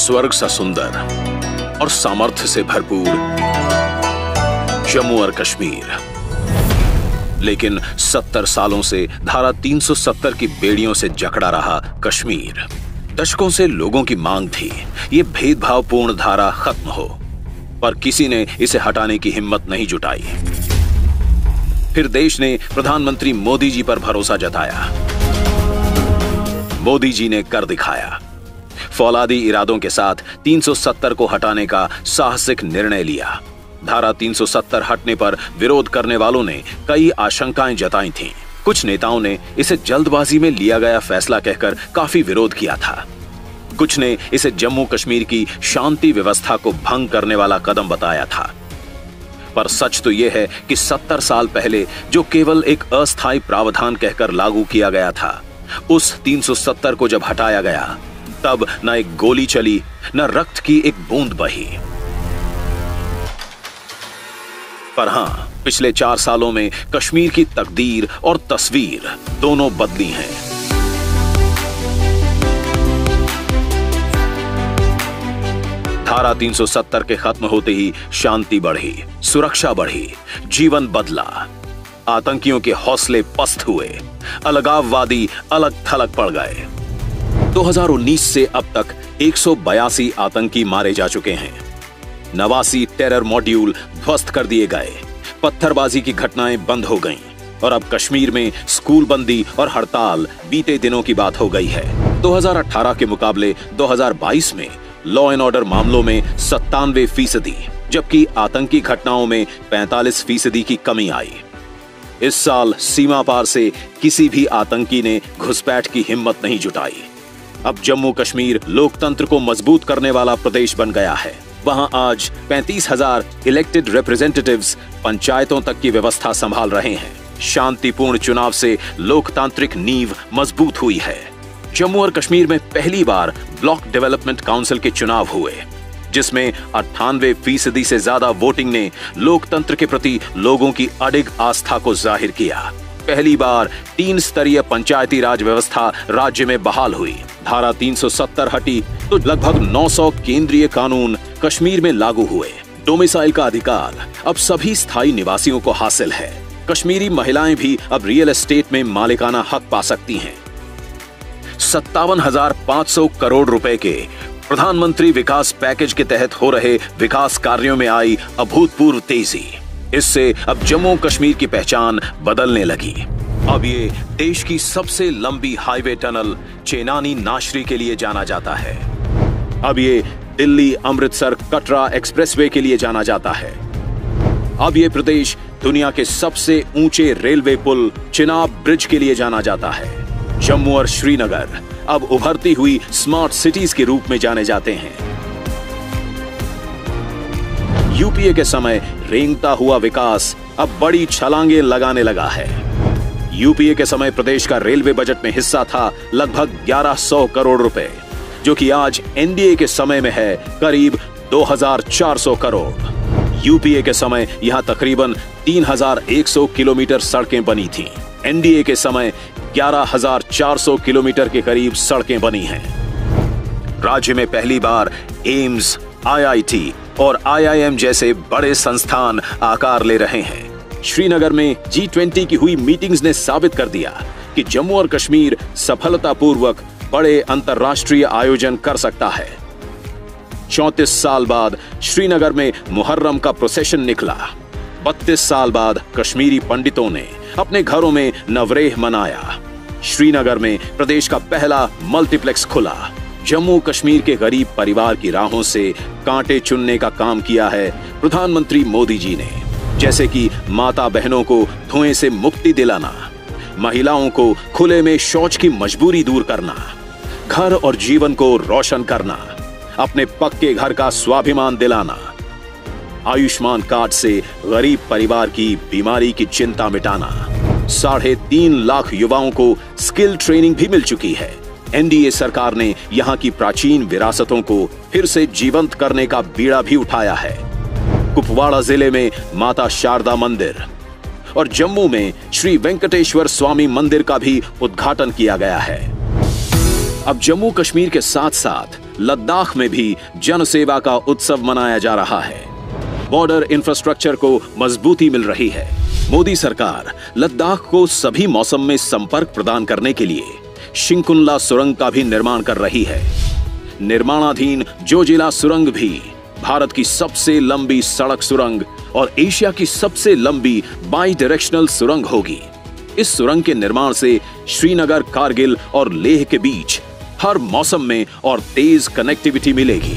स्वर्ग सा सुंदर और सामर्थ्य से भरपूर जम्मू और कश्मीर, लेकिन 70 सालों से धारा 370 की बेड़ियों से जकड़ा रहा कश्मीर। दशकों से लोगों की मांग थी ये भेदभावपूर्ण धारा खत्म हो, पर किसी ने इसे हटाने की हिम्मत नहीं जुटाई। फिर देश ने प्रधानमंत्री मोदी जी पर भरोसा जताया। मोदी जी ने कर दिखाया। फौलादी इरादों के साथ 370 को हटाने का साहसिक निर्णय लिया। धारा 370 हटने पर विरोध करने वालों ने कई आशंकाएं जताई थीं। कुछ नेताओं ने इसे जल्दबाजी में लिया गया फैसला कहकर काफी विरोध किया था। कुछ ने इसे जम्मू कश्मीर की शांति व्यवस्था को भंग करने वाला कदम बताया था। पर सच तो यह है कि 70 साल पहले जो केवल एक अस्थायी प्रावधान कहकर लागू किया गया था, उस 370 को जब हटाया गया तब न एक गोली चली, न रक्त की एक बूंद बही। पर हां, पिछले 4 सालों में कश्मीर की तकदीर और तस्वीर दोनों बदली हैं। धारा 370 के खत्म होते ही शांति बढ़ी, सुरक्षा बढ़ी, जीवन बदला। आतंकियों के हौसले पस्त हुए, अलगाववादी अलग थलग पड़ गए। 2019 से अब तक 182 आतंकी मारे जा चुके हैं। 89 टेरर मॉड्यूल ध्वस्त कर दिए गए, पत्थरबाजी की घटनाएं बंद हो गईं और अब कश्मीर में स्कूल बंदी और हड़ताल बीते दिनों की बात हो गई है। 2018 के मुकाबले 2022 में लॉ एंड ऑर्डर मामलों में 97%, जबकि आतंकी घटनाओं में 45% की कमी आई। इस साल सीमा पार से किसी भी आतंकी ने घुसपैठ की हिम्मत नहीं जुटाई। अब जम्मू कश्मीर लोकतंत्र को मजबूत करने वाला प्रदेश बन गया है। वहां आज 35,000 इलेक्टेड रिप्रेजेंटेटिव्स पंचायतों तक की व्यवस्था संभाल रहे हैं। शांतिपूर्ण चुनाव से लोकतांत्रिक नींव मजबूत हुई है। जम्मू और कश्मीर में पहली बार ब्लॉक डेवलपमेंट काउंसिल के चुनाव हुए, जिसमें 98% से ज्यादा वोटिंग ने लोकतंत्र के प्रति लोगों की अडिग आस्था को जाहिर किया। पहली बार 3 स्तरीय पंचायती राज व्यवस्था राज्य में बहाल हुई। धारा 370 हटी तो लगभग 900 केंद्रीय कानून कश्मीर में लागू हुए। डोमिसाइल का अधिकार अब सभी स्थायी निवासियों को हासिल है। कश्मीरी महिलाएं भी अब रियल एस्टेट में मालिकाना हक पा सकती हैं। 57,500 करोड़ रुपए के प्रधानमंत्री विकास पैकेज के तहत हो रहे विकास कार्यों में आई अभूतपूर्व तेजी। इससे अब जम्मू कश्मीर की पहचान बदलने लगी। अब ये देश की सबसे लंबी हाईवे टनल चेनानी नाशरी के लिए जाना जाता है। अब ये दिल्ली अमृतसर कटरा एक्सप्रेसवे के लिए जाना जाता है। अब ये प्रदेश दुनिया के सबसे ऊंचे रेलवे पुल चिनाब ब्रिज के लिए जाना जाता है। जम्मू और श्रीनगर अब उभरती हुई स्मार्ट सिटीज के रूप में जाने जाते हैं। यूपीए के समय रेंगता हुआ विकास अब बड़ी छलांगे लगाने लगा है। यूपीए के समय प्रदेश का रेलवे बजट में हिस्सा था लगभग 1100 करोड़ रुपए, जो कि आज एनडीए के समय में है करीब 2400 करोड़। यूपीए के समय यहां तकरीबन 3100 किलोमीटर सड़कें बनी थीं। एनडीए के समय 11,400 किलोमीटर के करीब सड़कें बनी हैं। राज्य में पहली बार एम्स, आईआईटी और आईआईएम जैसे बड़े संस्थान आकार ले रहे हैं। श्रीनगर में G20 की हुई मीटिंग्स ने साबित कर दिया कि जम्मू और कश्मीर सफलतापूर्वक बड़े अंतर्राष्ट्रीय आयोजन कर सकता है। 34 साल बाद श्रीनगर में मुहर्रम का प्रोसेशन निकला। 32 साल बाद कश्मीरी पंडितों ने अपने घरों में नवरेह मनाया। श्रीनगर में प्रदेश का पहला मल्टीप्लेक्स खुला। जम्मू कश्मीर के गरीब परिवार की राहों से कांटे चुनने का काम किया है प्रधानमंत्री मोदी जी ने, जैसे कि माता बहनों को धुएं से मुक्ति दिलाना, महिलाओं को खुले में शौच की मजबूरी दूर करना, घर और जीवन को रोशन करना, अपने पक्के घर का स्वाभिमान दिलाना, आयुष्मान कार्ड से गरीब परिवार की बीमारी की चिंता मिटाना। 3.5 लाख युवाओं को स्किल ट्रेनिंग भी मिल चुकी है। एनडीए सरकार ने यहां की प्राचीन विरासतों को फिर से जीवंत करने का बीड़ा भी उठाया है। कुपवाड़ा जिले में माता शारदा मंदिर और जम्मू में श्री वेंकटेश्वर स्वामी मंदिर का भी उद्घाटन किया गया है। अब जम्मू कश्मीर के साथ साथ लद्दाख में भी जनसेवा का उत्सव मनाया जा रहा है। बॉर्डर इंफ्रास्ट्रक्चर को मजबूती मिल रही है। मोदी सरकार लद्दाख को सभी मौसम में संपर्क प्रदान करने के लिए शिंकुनला सुरंग का भी निर्माण कर रही है। निर्माणाधीन जोजिला सुरंग भी भारत की सबसे लंबी सड़क सुरंग और एशिया की सबसे लंबी बाई डायरेक्शनल सुरंग होगी। इस सुरंग के निर्माण से श्रीनगर, कारगिल और लेह के बीच हर मौसम में और तेज कनेक्टिविटी मिलेगी।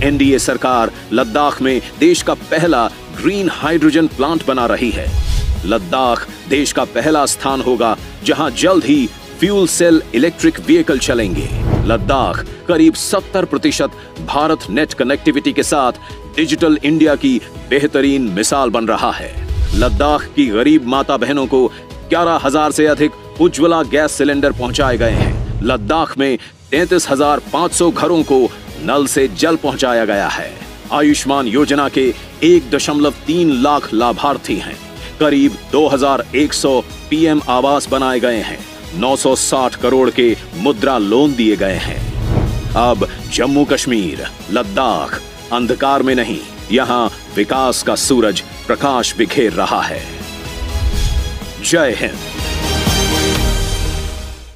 एनडीए सरकार लद्दाख में देश का पहला ग्रीन हाइड्रोजन प्लांट बना रही है। लद्दाख देश का पहला स्थान होगा जहां जल्द ही फ्यूल सेल इलेक्ट्रिक व्हीकल चलेंगे। लद्दाख करीब 70% भारत नेट कनेक्टिविटी के साथ डिजिटल इंडिया की बेहतरीन मिसाल बन रहा है। लद्दाख की गरीब माता बहनों को 11,000 से अधिक उज्ज्वला गैस सिलेंडर पहुंचाए गए हैं। लद्दाख में 33,500 घरों को नल से जल पहुंचाया गया है। आयुष्मान योजना के 1.3 लाख लाभार्थी हैं। करीब 2,100 पीएम आवास बनाए गए हैं। 960 करोड़ के मुद्रा लोन दिए गए हैं। अब जम्मू कश्मीर, लद्दाख अंधकार में नहीं, यहां विकास का सूरज प्रकाश बिखेर रहा है। जय हिंद।